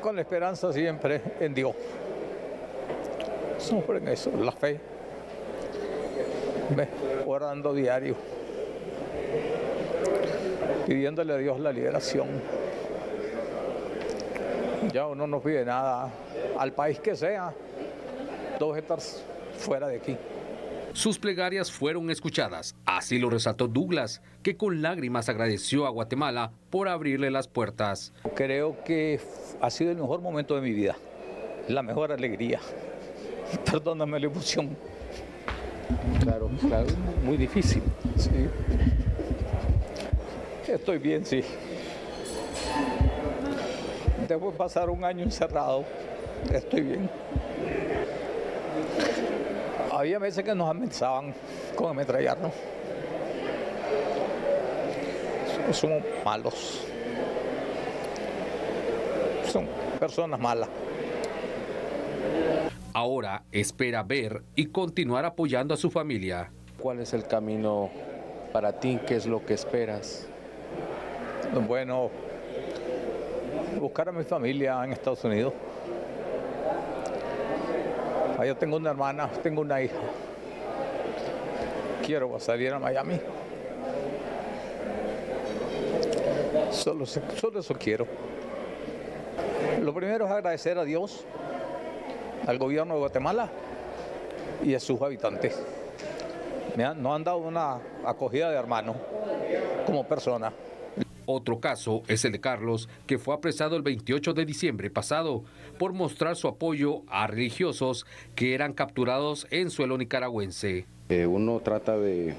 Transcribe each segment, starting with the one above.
con la esperanza siempre en Dios. Siempre en eso, la fe. Orando diario, pidiéndole a Dios la liberación. Ya uno no pide nada, al país que sea, todos estar fuera de aquí. Sus plegarias fueron escuchadas, así lo resaltó Douglas, que con lágrimas agradeció a Guatemala por abrirle las puertas. Creo que ha sido el mejor momento de mi vida, la mejor alegría. Perdóname la emoción. Claro, muy difícil. Sí. Estoy bien, sí. Debo pasar un año encerrado. Estoy bien. Había veces que nos amenazaban con ametrallarnos. Somos malos. Son personas malas. Ahora espera ver y continuar apoyando a su familia. ¿Cuál es el camino para ti? ¿Qué es lo que esperas? Bueno, buscar a mi familia en Estados Unidos. Allá tengo una hermana, tengo una hija. Quiero salir a Miami. Solo eso quiero. Lo primero es agradecer a Dios, al gobierno de Guatemala y a sus habitantes. Nos han dado una acogida de hermano como persona. Otro caso es el de Carlos, que fue apresado el 28 de diciembre pasado por mostrar su apoyo a religiosos que eran capturados en suelo nicaragüense. Uno trata de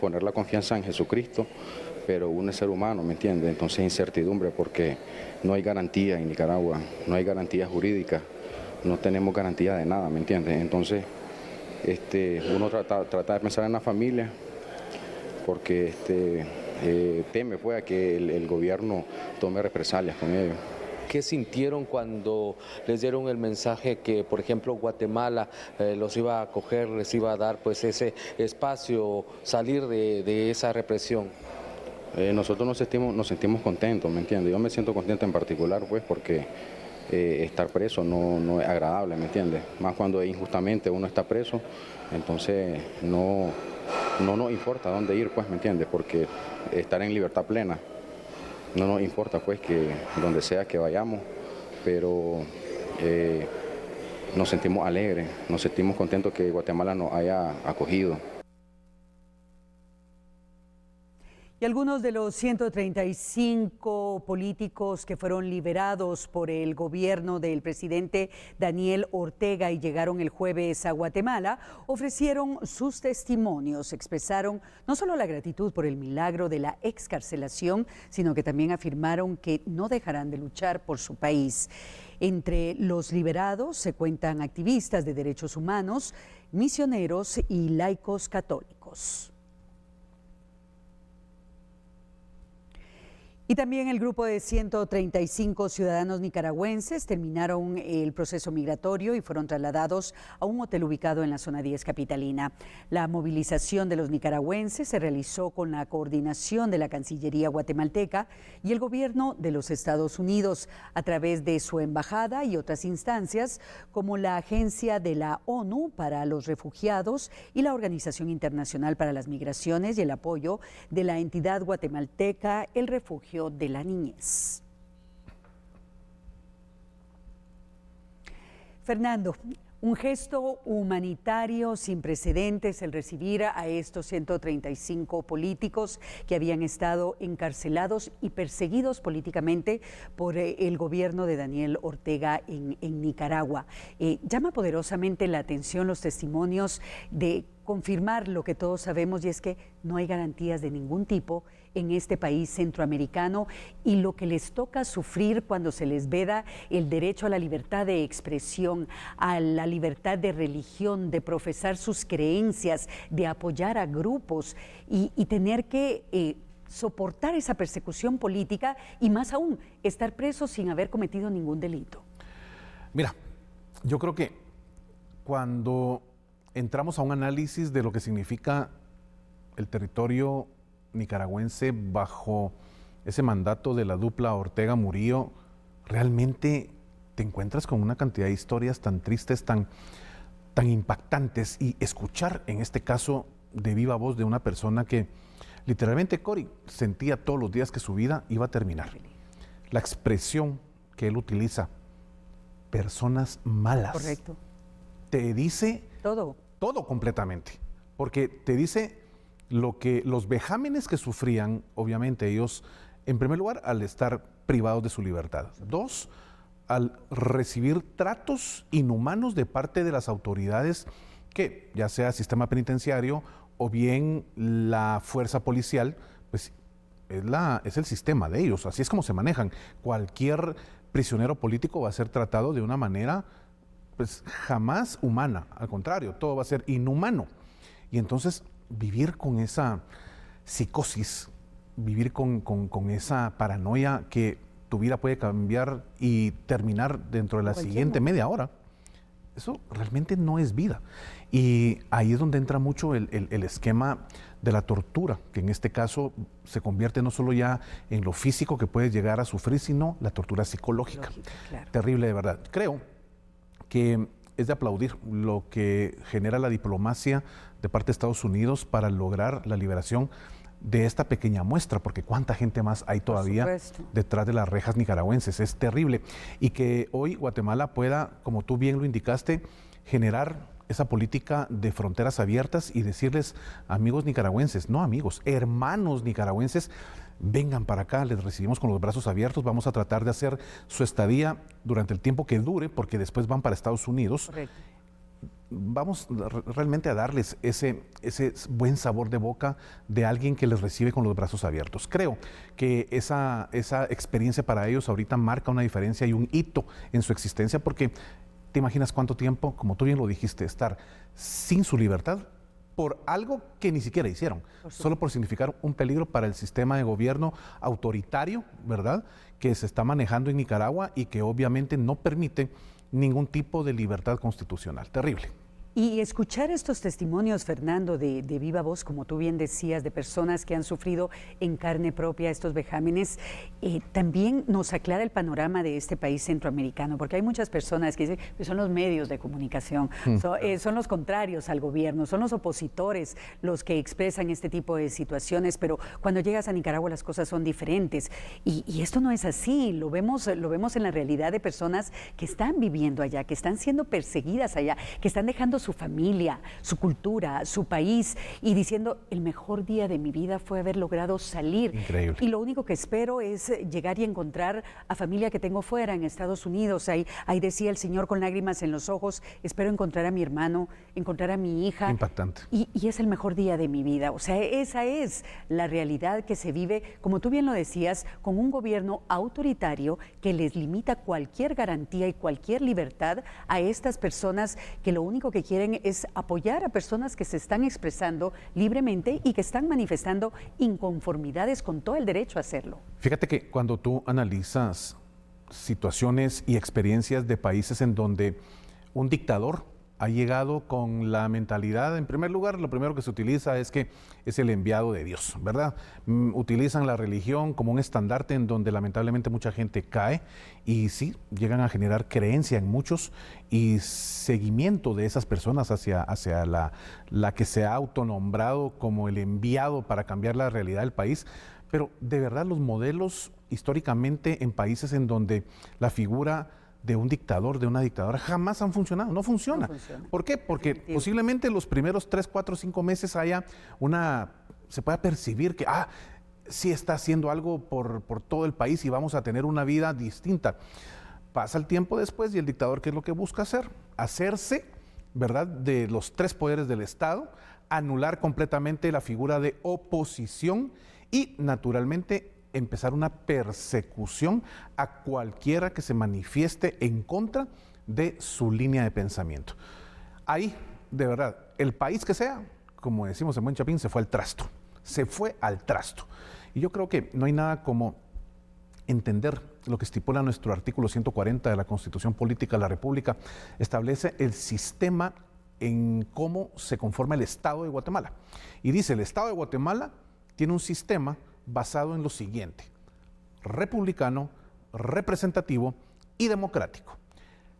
poner la confianza en Jesucristo, pero uno es ser humano, ¿me entiende? Entonces incertidumbre porque no hay garantía en Nicaragua, no hay garantía jurídica, no tenemos garantía de nada, ¿me entiende? Entonces uno trata de pensar en la familia porque teme a que el gobierno tome represalias con ellos. ¿Qué sintieron cuando les dieron el mensaje que, por ejemplo, Guatemala los iba a acoger, les iba a dar pues ese espacio, salir de esa represión? Nosotros nos sentimos contentos, ¿me entiendes? Yo me siento contento en particular, pues, porque estar preso no es agradable, ¿me entiendes? Más cuando injustamente uno está preso, entonces no nos importa dónde ir, pues, ¿me entiendes? Porque estar en libertad plena no nos importa, pues, que donde sea que vayamos, pero nos sentimos alegres, nos sentimos contentos que Guatemala nos haya acogido. Y algunos de los 135 políticos que fueron liberados por el gobierno del presidente Daniel Ortega y llegaron el jueves a Guatemala ofrecieron sus testimonios, expresaron no solo la gratitud por el milagro de la excarcelación, sino que también afirmaron que no dejarán de luchar por su país. Entre los liberados se cuentan activistas de derechos humanos, misioneros y laicos católicos. Y también el grupo de 135 ciudadanos nicaragüenses terminaron el proceso migratorio y fueron trasladados a un hotel ubicado en la zona 10 capitalina. La movilización de los nicaragüenses se realizó con la coordinación de la Cancillería guatemalteca y el gobierno de los Estados Unidos a través de su embajada y otras instancias como la Agencia de la ONU para los Refugiados y la Organización Internacional para las Migraciones y el apoyo de la entidad guatemalteca El Refugio de la Niñez. Fernando, un gesto humanitario sin precedentes el recibir a estos 135 políticos que habían estado encarcelados y perseguidos políticamente por el gobierno de Daniel Ortega en Nicaragua. Llama poderosamente la atención los testimonios de confirmar lo que todos sabemos, y es que no hay garantías de ningún tipo en este país centroamericano y lo que les toca sufrir cuando se les veda el derecho a la libertad de expresión, a la libertad de religión, de profesar sus creencias, de apoyar a grupos y tener que soportar esa persecución política y más aún estar presos sin haber cometido ningún delito. Mira, yo creo que cuando entramos a un análisis de lo que significa el territorio nicaragüense bajo ese mandato de la dupla Ortega-Murillo, realmente te encuentras con una cantidad de historias tan tristes, tan impactantes, y escuchar en este caso de viva voz de una persona que literalmente, Cori, sentía todos los días que su vida iba a terminar. La expresión que él utiliza, personas malas. Correcto. Te dice todo completamente, porque te dice los vejámenes que sufrían, obviamente ellos, en primer lugar, al estar privados de su libertad. 2, al recibir tratos inhumanos de parte de las autoridades, que ya sea sistema penitenciario o bien la fuerza policial, pues es el sistema de ellos, así es como se manejan. Cualquier prisionero político va a ser tratado de una manera pues jamás humana, al contrario, todo va a ser inhumano. Y entonces vivir con esa psicosis, vivir con esa paranoia que tu vida puede cambiar y terminar dentro de la siguiente media hora, eso realmente no es vida. Y ahí es donde entra mucho el esquema de la tortura, que en este caso se convierte no solo ya en lo físico que puedes llegar a sufrir, sino la tortura psicológica. Claro. Terrible, de verdad. Creo que es de aplaudir lo que genera la diplomacia de parte de Estados Unidos para lograr la liberación de esta pequeña muestra, porque cuánta gente más hay todavía detrás de las rejas nicaragüenses. Es terrible. Y que hoy Guatemala pueda, como tú bien lo indicaste, generar esa política de fronteras abiertas y decirles, amigos nicaragüenses, no amigos, hermanos nicaragüenses, vengan para acá, les recibimos con los brazos abiertos, vamos a tratar de hacer su estadía durante el tiempo que dure, porque después van para Estados Unidos. Correcto. Vamos realmente a darles ese buen sabor de boca de alguien que les recibe con los brazos abiertos. Creo que esa experiencia para ellos ahorita marca una diferencia y un hito en su existencia, porque te imaginas cuánto tiempo, como tú bien lo dijiste, estar sin su libertad por algo que ni siquiera hicieron, solo por significar un peligro para el sistema de gobierno autoritario, ¿verdad?, que se está manejando en Nicaragua y que obviamente no permite ningún tipo de libertad constitucional. Terrible. Y escuchar estos testimonios, Fernando, de viva voz, como tú bien decías, de personas que han sufrido en carne propia estos vejámenes, también nos aclara el panorama de este país centroamericano, porque hay muchas personas que dicen que son los medios de comunicación, son los contrarios al gobierno, son los opositores los que expresan este tipo de situaciones, pero cuando llegas a Nicaragua las cosas son diferentes. Y esto no es así, lo vemos en la realidad de personas que están viviendo allá, que están siendo perseguidas allá, que están dejando su familia, su cultura, su país, y diciendo, el mejor día de mi vida fue haber logrado salir. Increíble. Y lo único que espero es llegar y encontrar a familia que tengo fuera, en Estados Unidos. Ahí decía el Señor con lágrimas en los ojos, espero encontrar a mi hermano, encontrar a mi hija. Impactante. Y es el mejor día de mi vida. O sea, esa es la realidad que se vive, como tú bien lo decías, con un gobierno autoritario que les limita cualquier garantía y cualquier libertad a estas personas que lo único que quieren es apoyar a personas que se están expresando libremente y que están manifestando inconformidades con todo el derecho a hacerlo. Fíjate que cuando tú analizas situaciones y experiencias de países en donde un dictador ha llegado con la mentalidad, en primer lugar, lo primero que se utiliza es que es el enviado de Dios, ¿verdad? Utilizan la religión como un estandarte en donde lamentablemente mucha gente cae y sí, llegan a generar creencia en muchos y seguimiento de esas personas hacia la que se ha autonombrado como el enviado para cambiar la realidad del país. Pero de verdad los modelos históricamente en países en donde la figura de un dictador, de una dictadora, jamás han funcionado, no funciona. ¿Por qué? Porque posiblemente los primeros 3, 4, 5 meses se pueda percibir que, sí está haciendo algo por todo el país y vamos a tener una vida distinta. Pasa el tiempo después y el dictador, ¿qué es lo que busca hacer? Hacerse, ¿verdad?, de los 3 poderes del Estado, anular completamente la figura de oposición y, naturalmente, empezar una persecución a cualquiera que se manifieste en contra de su línea de pensamiento. Ahí, de verdad, el país que sea, como decimos en buen chapín, se fue al trasto. Se fue al trasto. Y yo creo que no hay nada como entender lo que estipula nuestro artículo 140 de la Constitución Política de la República. Establece el sistema en cómo se conforma el Estado de Guatemala. Y dice, el Estado de Guatemala tiene un sistema basado en lo siguiente: republicano, representativo y democrático.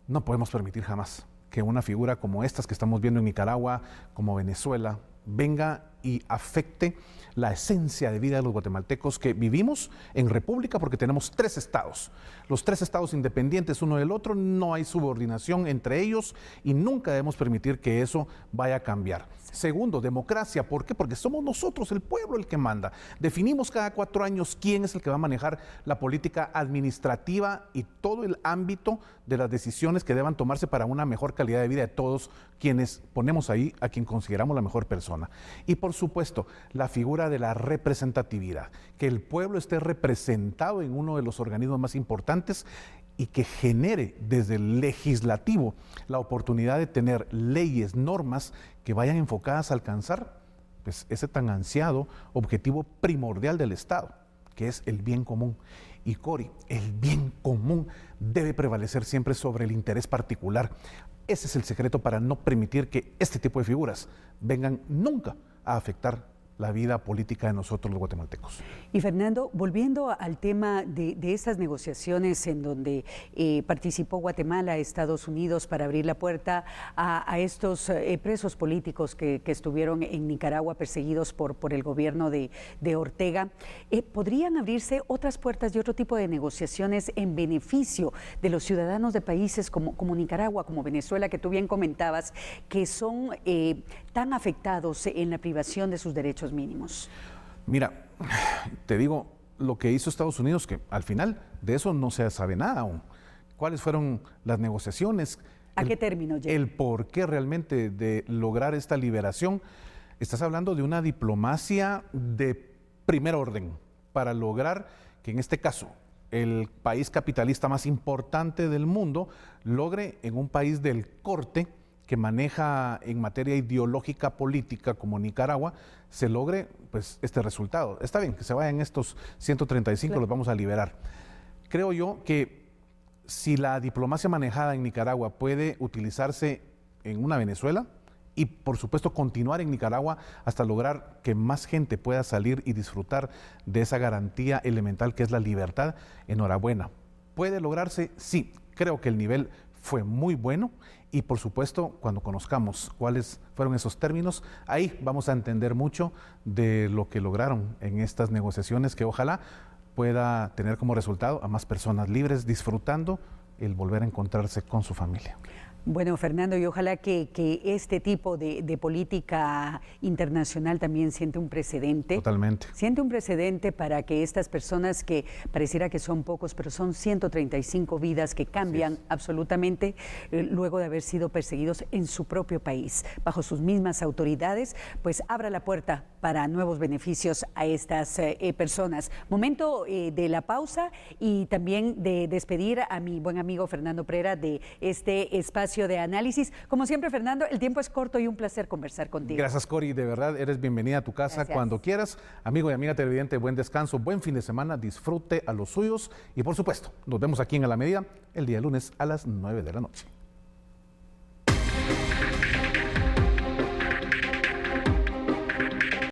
No podemos permitir jamás que una figura como estas que estamos viendo en Nicaragua, como Venezuela, venga y afecte la esencia de vida de los guatemaltecos que vivimos en república, porque tenemos 3 estados. Los 3 estados independientes uno del otro, no hay subordinación entre ellos y nunca debemos permitir que eso vaya a cambiar. Segundo, democracia. ¿Por qué? Porque somos nosotros, el pueblo, el que manda. Definimos cada 4 años quién es el que va a manejar la política administrativa y todo el ámbito de las decisiones que deban tomarse para una mejor calidad de vida de todos quienes ponemos ahí a quien consideramos la mejor persona. Y por supuesto, la figura de la representatividad, que el pueblo esté representado en uno de los organismos más importantes y que genere desde el legislativo la oportunidad de tener leyes, normas que vayan enfocadas a alcanzar pues, ese tan ansiado objetivo primordial del Estado, que es el bien común. Y Cori, el bien común debe prevalecer siempre sobre el interés particular. Ese es el secreto para no permitir que este tipo de figuras vengan nunca a afectar la vida política de nosotros los guatemaltecos. Y Fernando, volviendo al tema de esas negociaciones en donde participó Guatemala, Estados Unidos, para abrir la puerta a estos presos políticos que estuvieron en Nicaragua perseguidos por el gobierno de Ortega, ¿podrían abrirse otras puertas y otro tipo de negociaciones en beneficio de los ciudadanos de países como Nicaragua, como Venezuela, que tú bien comentabas, que son tan afectados en la privación de sus derechos mínimos? Mira, te digo, lo que hizo Estados Unidos, que al final de eso no se sabe nada aún. ¿Cuáles fueron las negociaciones? ¿A qué término llegó? El por qué realmente de lograr esta liberación. Estás hablando de una diplomacia de primer orden para lograr que en este caso el país capitalista más importante del mundo logre en un país del corte que maneja en materia ideológica política como Nicaragua, se logre pues este resultado. Está bien que se vayan estos 135, claro, los vamos a liberar. Creo yo que si la diplomacia manejada en Nicaragua puede utilizarse en una Venezuela y por supuesto continuar en Nicaragua hasta lograr que más gente pueda salir y disfrutar de esa garantía elemental que es la libertad, enhorabuena. ¿Puede lograrse? Sí, creo que el nivel fue muy bueno y por supuesto cuando conozcamos cuáles fueron esos términos, ahí vamos a entender mucho de lo que lograron en estas negociaciones que ojalá pueda tener como resultado a más personas libres disfrutando el volver a encontrarse con su familia. Bueno, Fernando, y ojalá que este tipo de política internacional también siente un precedente. Totalmente. Siente un precedente para que estas personas que pareciera que son pocos, pero son 135 vidas que cambian absolutamente luego de haber sido perseguidos en su propio país, bajo sus mismas autoridades, pues abra la puerta para nuevos beneficios a estas personas. Momento de la pausa y también de despedir a mi buen amigo Fernando Prera de este espacio de análisis. Como siempre, Fernando, el tiempo es corto y un placer conversar contigo. Gracias, Cori, de verdad eres bienvenida a tu casa. Gracias. Cuando quieras. Amigo y amiga televidente, buen descanso, buen fin de semana, disfrute a los suyos y por supuesto, nos vemos aquí en A la Medida el día lunes a las 9 de la noche.